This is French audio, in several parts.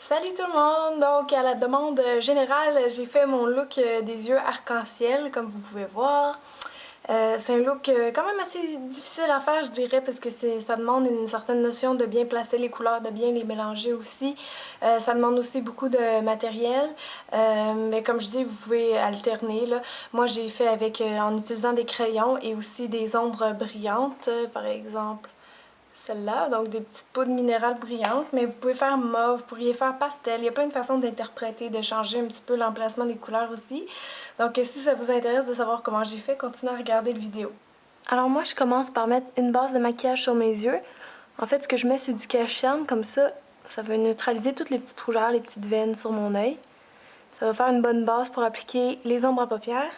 Salut tout le monde! Donc, à la demande générale, j'ai fait mon look des yeux arc-en-ciel, comme vous pouvez voir. C'est un look quand même assez difficile à faire, je dirais, parce que ça demande une certaine notion de bien placer les couleurs, de bien les mélanger aussi. Ça demande aussi beaucoup de matériel, mais comme je dis, vous pouvez alterner, là. Moi, j'ai fait avec en utilisant des crayons et aussi des ombres brillantes, par exemple celle-là, donc des petites poudres minérales brillantes, mais vous pouvez faire mauve, vous pourriez faire pastel, il y a plein de façons d'interpréter, de changer un petit peu l'emplacement des couleurs aussi. Donc si ça vous intéresse de savoir comment j'ai fait, continuez à regarder le vidéo. Alors moi, je commence par mettre une base de maquillage sur mes yeux. En fait, ce que je mets, c'est du cache-cerne, comme ça va neutraliser toutes les petites rougeurs, les petites veines sur mon œil. Ça va faire une bonne base pour appliquer les ombres à paupières.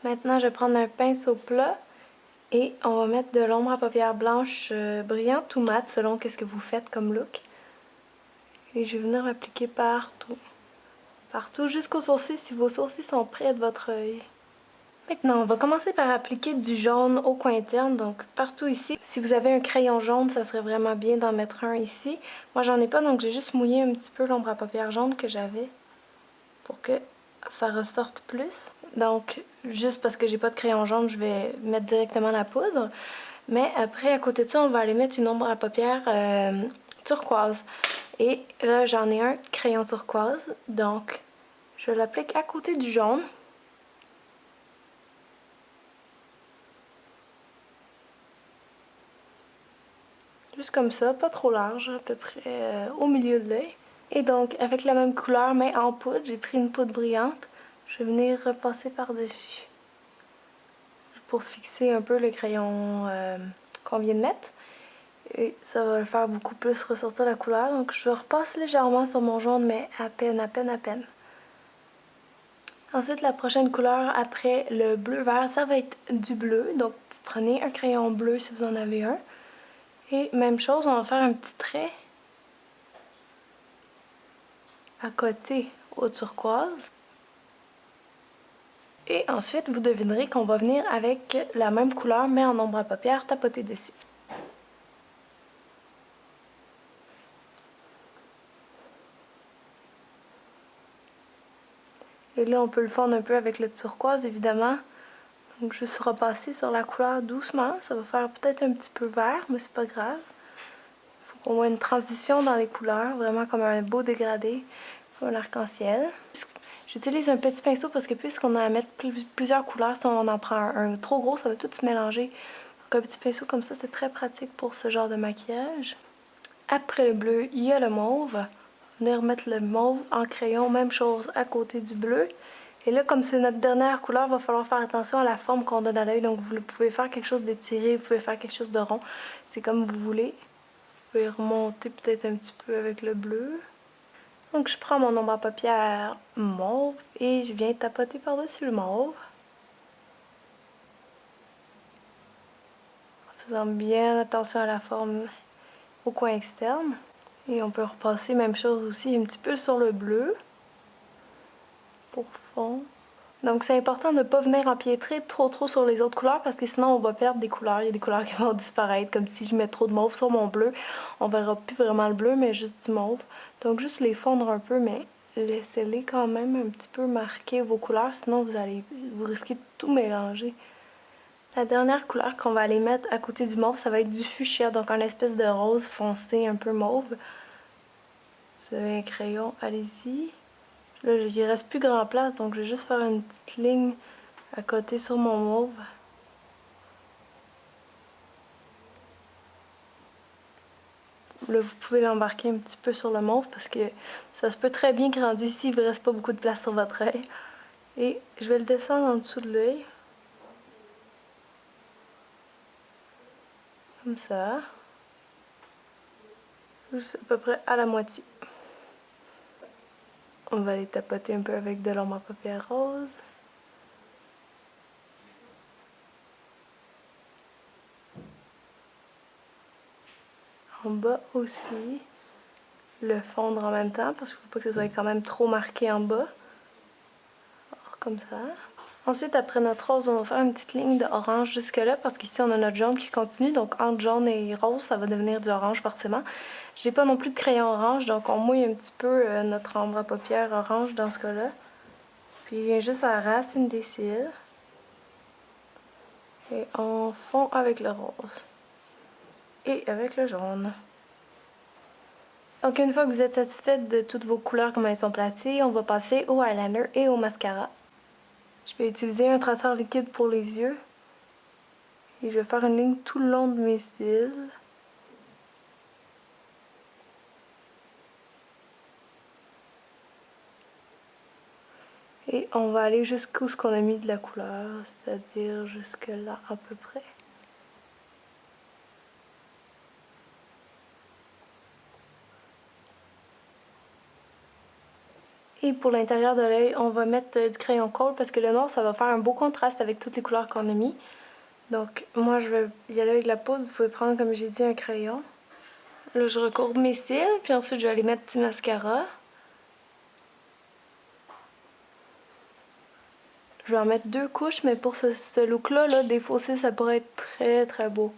Maintenant, je vais prendre un pinceau plat. Et on va mettre de l'ombre à paupières blanche brillante ou mate selon qu'est-ce que vous faites comme look. Et je vais venir appliquer partout. Partout jusqu'aux sourcils si vos sourcils sont près de votre œil. Maintenant, on va commencer par appliquer du jaune au coin interne, donc partout ici. Si vous avez un crayon jaune, ça serait vraiment bien d'en mettre un ici. Moi, j'en ai pas, donc j'ai juste mouillé un petit peu l'ombre à paupières jaune que j'avais pour que ça ressorte plus. Donc, juste parce que j'ai pas de crayon jaune, je vais mettre directement la poudre. Mais après, à côté de ça, on va aller mettre une ombre à paupières turquoise. Et là, j'en ai un crayon turquoise, donc je l'applique à côté du jaune. Juste comme ça, pas trop large, à peu près au milieu de l'œil. Et donc, avec la même couleur, mais en poudre, j'ai pris une poudre brillante. Je vais venir repasser par-dessus pour fixer un peu le crayon qu'on vient de mettre. Et ça va le faire beaucoup plus ressortir la couleur. Donc je repasse légèrement sur mon jaune, mais à peine, à peine, à peine. Ensuite, la prochaine couleur après le bleu vert, ça va être du bleu. Donc vous prenez un crayon bleu si vous en avez un. Et même chose, on va faire un petit trait à côté au turquoise. Et ensuite, vous devinerez qu'on va venir avec la même couleur, mais en ombre à paupières, tapoter dessus. Et là, on peut le fondre un peu avec le turquoise, évidemment. Donc, juste repasser sur la couleur doucement. Ça va faire peut-être un petit peu vert, mais c'est pas grave. Il faut qu'on voit une transition dans les couleurs, vraiment comme un beau dégradé, comme un arc-en-ciel. J'utilise un petit pinceau parce que puisqu'on a à mettre plusieurs couleurs, si on en prend un trop gros, ça va tout se mélanger. Donc un petit pinceau comme ça, c'est très pratique pour ce genre de maquillage. Après le bleu, il y a le mauve. Venir mettre le mauve en crayon, même chose à côté du bleu. Et là, comme c'est notre dernière couleur, il va falloir faire attention à la forme qu'on donne à l'œil. Donc vous pouvez faire quelque chose d'étiré, vous pouvez faire quelque chose de rond. C'est comme vous voulez. Vous pouvez remonter peut-être un petit peu avec le bleu. Donc je prends mon ombre à paupières mauve et je viens tapoter par-dessus le mauve. En faisant bien attention à la forme au coin externe. Et on peut repasser même chose aussi un petit peu sur le bleu pour fond. Donc c'est important de ne pas venir empiétrer trop sur les autres couleurs parce que sinon on va perdre des couleurs. Il y a des couleurs qui vont disparaître, comme si je mets trop de mauve sur mon bleu. On verra plus vraiment le bleu, mais juste du mauve. Donc juste les fondre un peu, mais laissez-les quand même un petit peu marquer vos couleurs, sinon vous risquez de tout mélanger. La dernière couleur qu'on va aller mettre à côté du mauve, ça va être du fuchsia, donc un espèce de rose foncé un peu mauve. Vous avez un crayon, allez-y. Là, il reste plus grand place, donc je vais juste faire une petite ligne à côté sur mon mauve. Là, vous pouvez l'embarquer un petit peu sur le mauve parce que ça se peut très bien que rendu ici, il ne reste pas beaucoup de place sur votre œil. Et je vais le descendre en dessous de l'œil. Comme ça. Juste à peu près à la moitié. On va les tapoter un peu avec de l'ombre à paupières rose. En bas aussi. Le fondre en même temps parce qu'il ne faut pas que ce soit quand même trop marqué en bas. Alors, comme ça. Ensuite, après notre rose, on va faire une petite ligne d'orange jusque-là parce qu'ici on a notre jaune qui continue. Donc entre jaune et rose, ça va devenir du orange forcément. J'ai pas non plus de crayon orange, donc on mouille un petit peu notre ombre à paupières orange dans ce cas-là. Puis vient juste à la racine des cils. Et on fond avec le rose. Et avec le jaune. Donc une fois que vous êtes satisfaite de toutes vos couleurs comme elles sont placées, on va passer au eyeliner et au mascara. Je vais utiliser un traceur liquide pour les yeux. Et je vais faire une ligne tout le long de mes cils. Et on va aller jusqu'où ce qu'on a mis de la couleur, c'est-à-dire jusque là à peu près. Et pour l'intérieur de l'œil, on va mettre du crayon colle parce que le noir, ça va faire un beau contraste avec toutes les couleurs qu'on a mis. Donc moi, je vais y aller avec la poudre. Vous pouvez prendre, comme j'ai dit, un crayon. Là, je recourbe mes cils, puis ensuite, je vais aller mettre du mascara. Je vais en mettre 2 couches, mais pour ce look-là, là, défausser, ça pourrait être très très beau.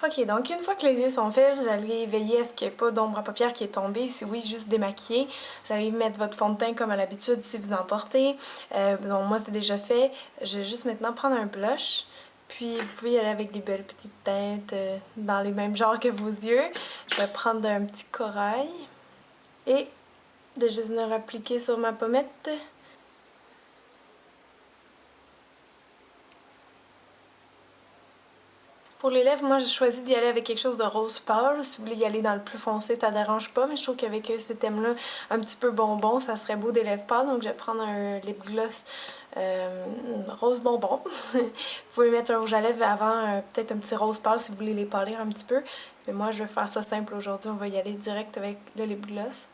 Ok, donc une fois que les yeux sont faits, vous allez veiller à ce qu'il n'y ait pas d'ombre à paupières qui est tombée. Si oui, juste démaquiller. Vous allez mettre votre fond de teint comme à l'habitude si vous en portez. Donc moi, c'est déjà fait. Je vais juste maintenant prendre un blush. Puis vous pouvez y aller avec des belles petites teintes dans les mêmes genres que vos yeux. Je vais prendre un petit corail. Et de juste venir appliquer sur ma pommette. Pour les lèvres, moi j'ai choisi d'y aller avec quelque chose de rose pâle. Si vous voulez y aller dans le plus foncé, ça dérange pas, mais je trouve qu'avec ce thème-là, un petit peu bonbon, ça serait beau des lèvres pâles. Donc je vais prendre un lip gloss rose bonbon. Vous pouvez mettre un rouge à lèvres avant, peut-être un petit rose pâle si vous voulez les pâlir un petit peu. Mais moi je vais faire ça simple aujourd'hui, on va y aller direct avec le lip gloss.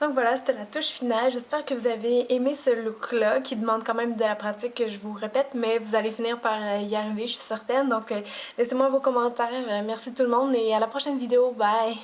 Donc voilà, c'était la touche finale. J'espère que vous avez aimé ce look-là, qui demande quand même de la pratique, que je vous répète, mais vous allez finir par y arriver, je suis certaine. Donc laissez-moi vos commentaires. Merci tout le monde et à la prochaine vidéo. Bye!